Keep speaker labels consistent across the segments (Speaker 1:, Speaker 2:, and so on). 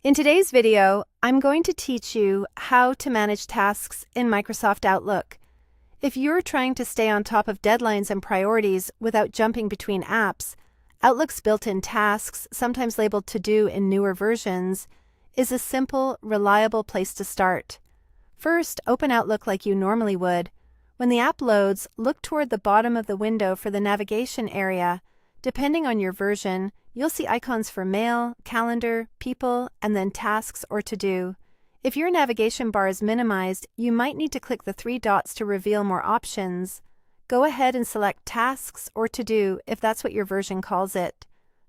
Speaker 1: In today's video, I'm going to teach you how to manage tasks in Microsoft Outlook. If you're trying to stay on top of deadlines and priorities without jumping between apps, Outlook's built-in tasks, sometimes labeled To Do in newer versions, is a simple, reliable place to start. First, open Outlook like you normally would. When the app loads, look toward the bottom of the window for the navigation area. Depending on your version, you'll see icons for Mail, Calendar, People, and then Tasks or To Do. If your navigation bar is minimized, you might need to click the three dots to reveal more options. Go ahead and select Tasks or To Do if that's what your version calls it.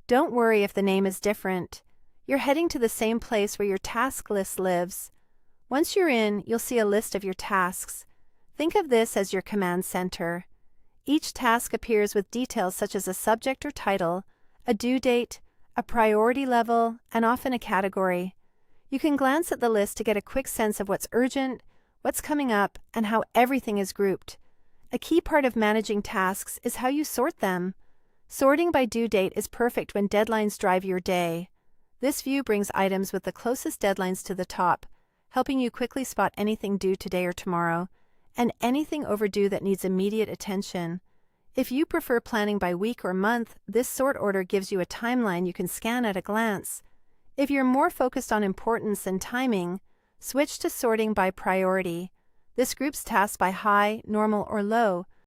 Speaker 1: Don't worry if the name is different. You're heading to the same place where your task list lives. Once you're in, you'll see a list of your tasks. Think of this as your command center. Each task appears with details such as a subject or title, a due date, a priority level, and often a category. You can glance at the list to get a quick sense of what's urgent, what's coming up, and how everything is grouped. A key part of managing tasks is how you sort them. Sorting by due date is perfect when deadlines drive your day. This view brings items with the closest deadlines to the top, helping you quickly spot anything due today or tomorrow, and anything overdue that needs immediate attention. If you prefer planning by week or month, this sort order gives you a timeline you can scan at a glance. If you're more focused on importance and timing, switch to sorting by priority. This groups tasks by high, normal, or low,